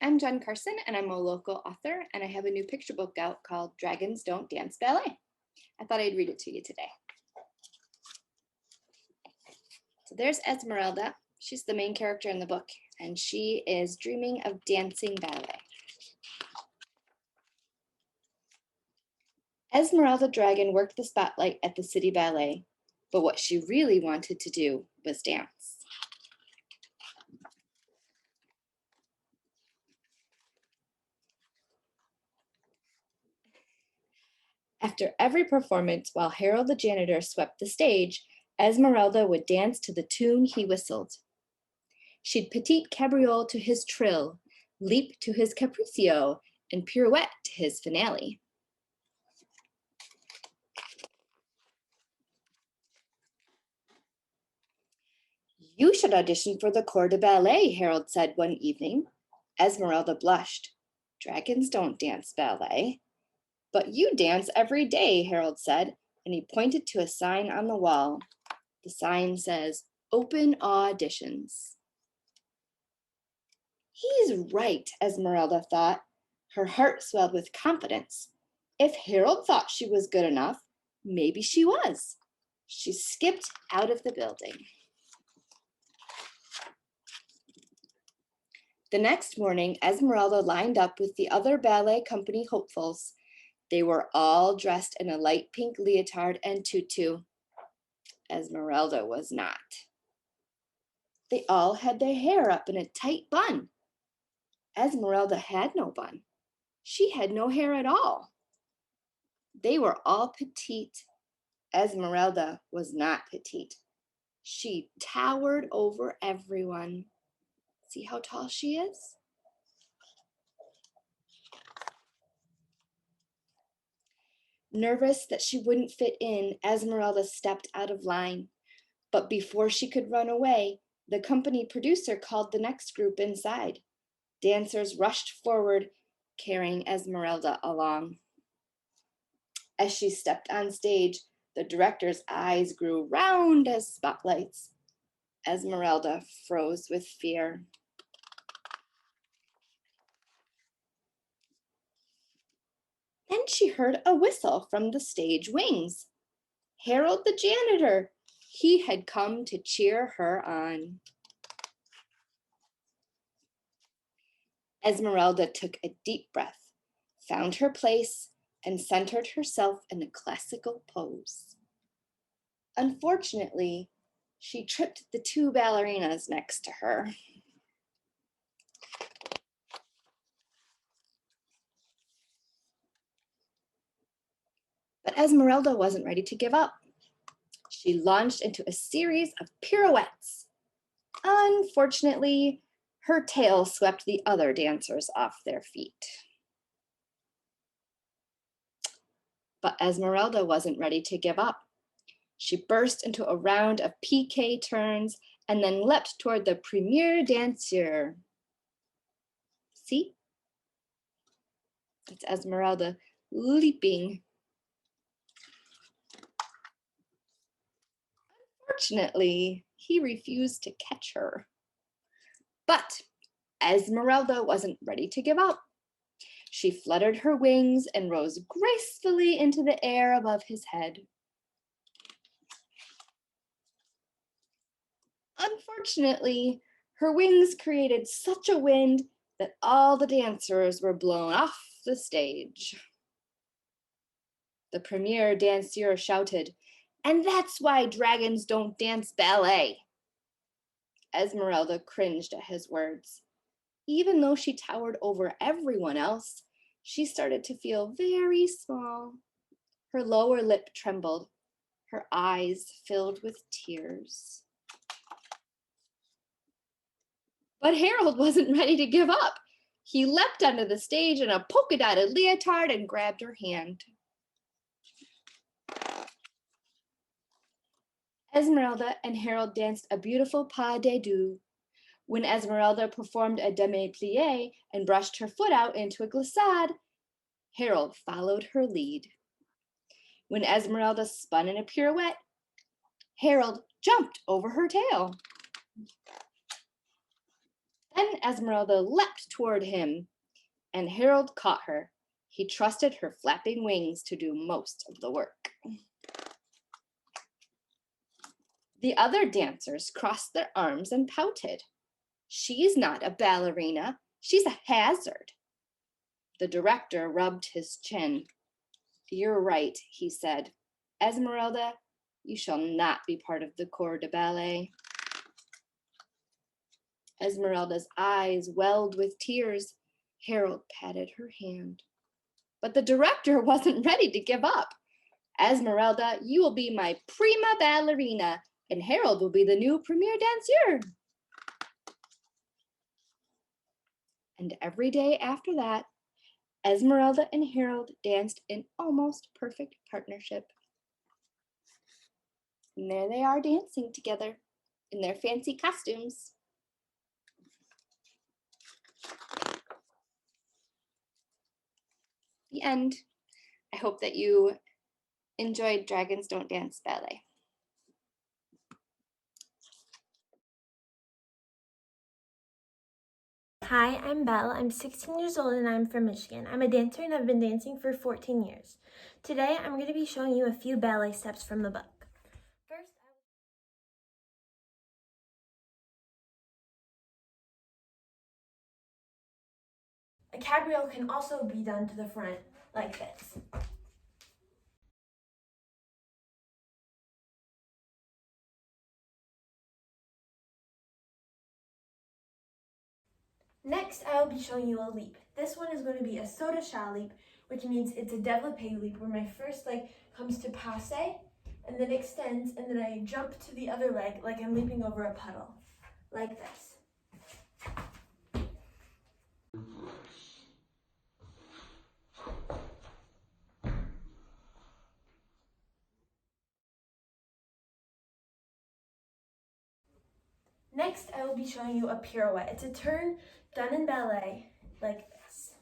I'm Jen Carson, and I'm a local author, and I have a new picture book out called Don't Dance Ballet. I thought I'd read it to you today. So there's Esmeralda. She's the main character in the book, and she is dreaming of dancing ballet. Esmeralda Dragon worked the spotlight at the city ballet, but what she really wanted to do was dance. After every performance, while Harold the janitor swept the stage, Esmeralda would dance to the tune he whistled. She'd petite cabriole to his trill, leap to his capriccio, and pirouette to his finale. You should audition for the corps de ballet, Harold said one evening. Esmeralda blushed. Dragons don't dance ballet. But you dance every day, Harold said, and he pointed to a sign on the wall. The sign says, Open Auditions. He's right, Esmeralda thought. Her heart swelled with confidence. If Harold thought she was good enough, maybe she was. She skipped out of the building. The next morning, Esmeralda lined up with the other ballet company hopefuls. They were all dressed in a light pink leotard and tutu. Esmeralda was not. They all had their hair up in a tight bun. Esmeralda had no bun. She had no hair at all. They were all petite. Esmeralda was not petite. She towered over everyone. See how tall she is? Nervous that she wouldn't fit in, Esmeralda stepped out of line. But before she could run away, the company producer called the next group inside. Dancers rushed forward, carrying Esmeralda along. As she stepped on stage, the director's eyes grew round as spotlights. Esmeralda froze with fear. Then she heard a whistle from the stage wings. Harold the janitor. He had come to cheer her on. Esmeralda took a deep breath, found her place, and centered herself in a classical pose. Unfortunately, she tripped the two ballerinas next to her. But Esmeralda wasn't ready to give up. She launched into a series of pirouettes. Unfortunately, her tail swept the other dancers off their feet. But Esmeralda wasn't ready to give up. She burst into a round of piqué turns and then leapt toward the premier danseur. See? It's Esmeralda leaping. Unfortunately, he refused to catch her. But Esmeralda wasn't ready to give up. She fluttered her wings and rose gracefully into the air above his head. Unfortunately, her wings created such a wind that all the dancers were blown off the stage. The premier danseur shouted, "And that's why dragons don't dance ballet." Esmeralda cringed at his words. Even though she towered over everyone else, she started to feel very small. Her lower lip trembled. Her eyes filled with tears. But Harold wasn't ready to give up. He leapt onto the stage in a polka-dotted leotard and grabbed her hand. Esmeralda and Harold danced a beautiful pas de deux. When Esmeralda performed a demi-plie and brushed her foot out into a glissade, Harold followed her lead. When Esmeralda spun in a pirouette, Harold jumped over her tail. Then Esmeralda leapt toward him, and Harold caught her. He trusted her flapping wings to do most of the work. The other dancers crossed their arms and pouted. She's not a ballerina, she's a hazard. The director rubbed his chin. You're right, he said. Esmeralda, you shall not be part of the corps de ballet. Esmeralda's eyes welled with tears. Harold patted her hand. But the director wasn't ready to give up. Esmeralda, you will be my prima ballerina, and Harold will be the new premier danseur. And every day after that, Esmeralda and Harold danced in almost perfect partnership. And there they are dancing together in their fancy costumes. The end. I hope that you enjoyed Dragons Don't Dance Ballet. Hi, I'm Belle. I'm 16 years old and I'm from Michigan. I'm a dancer and I've been dancing for 14 years. Today, I'm going to be showing you a few ballet steps from the book. First, a cabriole can also be done to the front like this. Next, I will be showing you a leap. This one is going to be a saut-à-chat leap, which means it's a développé leap where my first leg comes to passe and then extends, and then I jump to the other leg like I'm leaping over a puddle, like this. Next, I will be showing you a pirouette. It's a turn done in ballet, like this.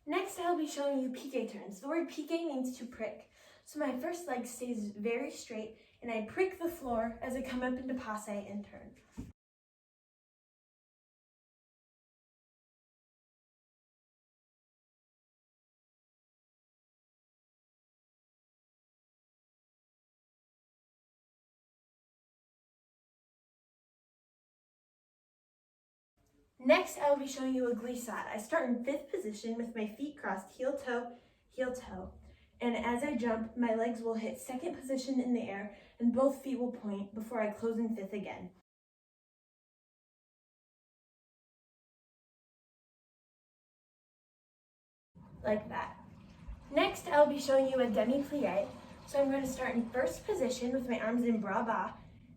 Next, I will be showing you piqué turns. The word piqué means to prick. So my first leg stays very straight, and I prick the floor as I come up into passe and turn. Next, I will be showing you a glissade. I start in 5th position with my feet crossed, heel, toe. And as I jump, my legs will hit 2nd position in the air, and both feet will point before I close in 5th again. Like that. Next, I'll be showing you a demi-plie. So I'm going to start in 1st position with my arms in bras bas,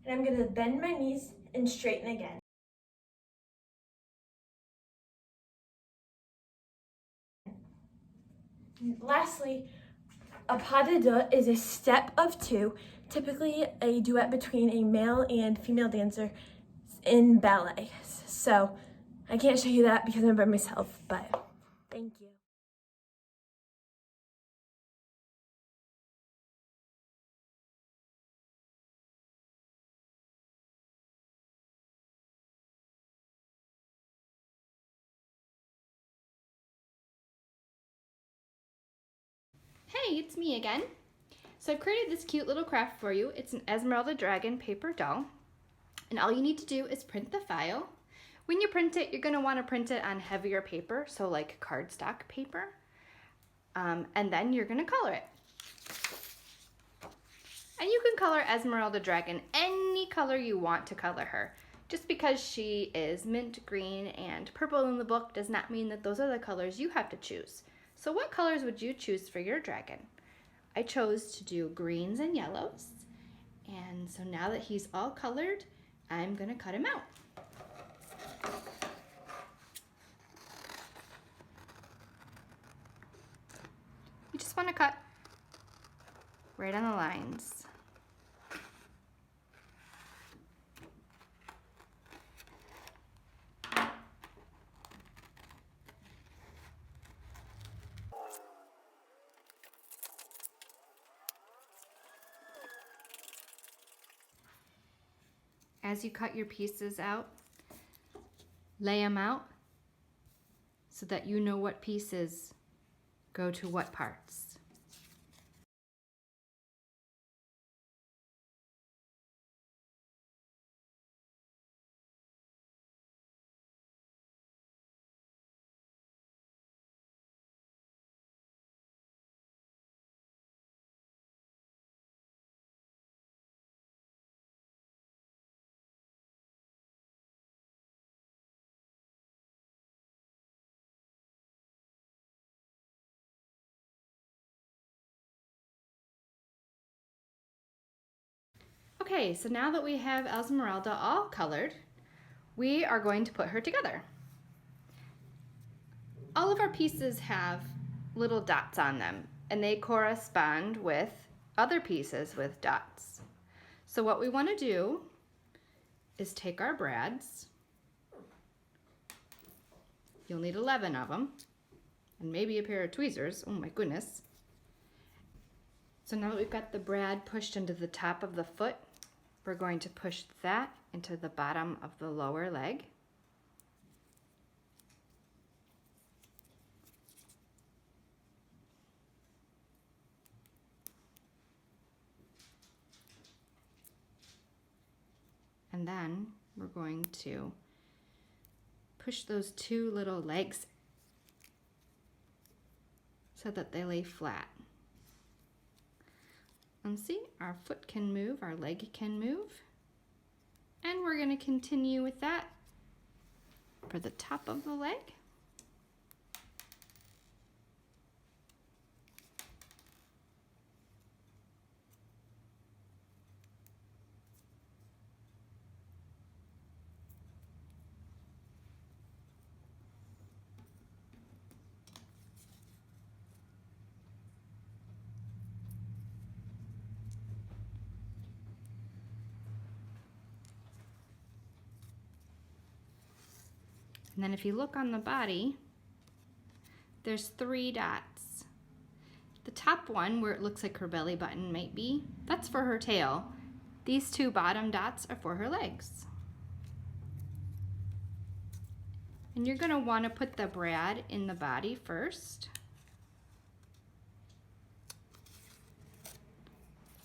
and I'm going to bend my knees and straighten again. Lastly, a pas de deux is a step of 2, typically a duet between a male and female dancer in ballet. So I can't show you that because I'm by myself, but thank you. Hey, it's me again. So I've created this cute little craft for you. It's an Esmeralda Dragon paper doll. And all you need to do is print the file. When you print it, you're gonna wanna print it on heavier paper, so like cardstock paper. And then you're gonna color it. And you can color Esmeralda Dragon any color you want to color her. Just because she is mint green and purple in the book does not mean that those are the colors you have to choose. So what colors would you choose for your dragon? I chose to do greens and yellows. And so now that he's all colored, I'm gonna cut him out. You just wanna cut right on the lines. as you cut your pieces out, lay them out so that you know what pieces go to what parts. Okay, so now that we have Esmeralda all colored, we are going to put her together. All of our pieces have little dots on them, and they correspond with other pieces with dots. So what we want to do is take our brads. You'll need 11 of them, and maybe a pair of tweezers. Oh my goodness. So now that we've got the brad pushed into the top of the foot, we're going to push that into the bottom of the lower leg. And then we're going to push those two little legs so that they lay flat. And see, our foot can move, our leg can move. And we're going to continue with that for the top of the leg. And then if you look on the body, there's 3 dots. The top one, where it looks like her belly button might be, that's for her tail. These 2 bottom dots are for her legs. And you're going to want to put the brad in the body first.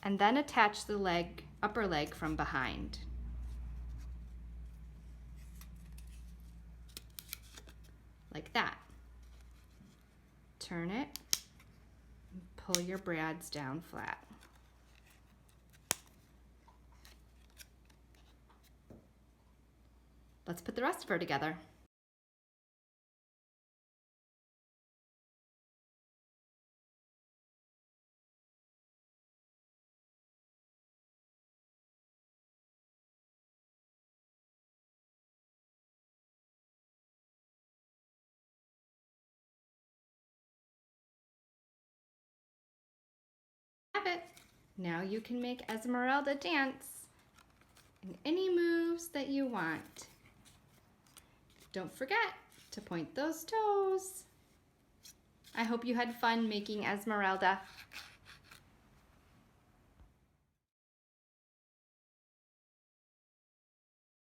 And then attach the leg, upper leg from behind. Like that. Turn it and pull your brads down flat. Let's put the rest of her together. Have it. Now you can make Esmeralda dance in any moves that you want. Don't forget to point those toes. I hope you had fun making Esmeralda.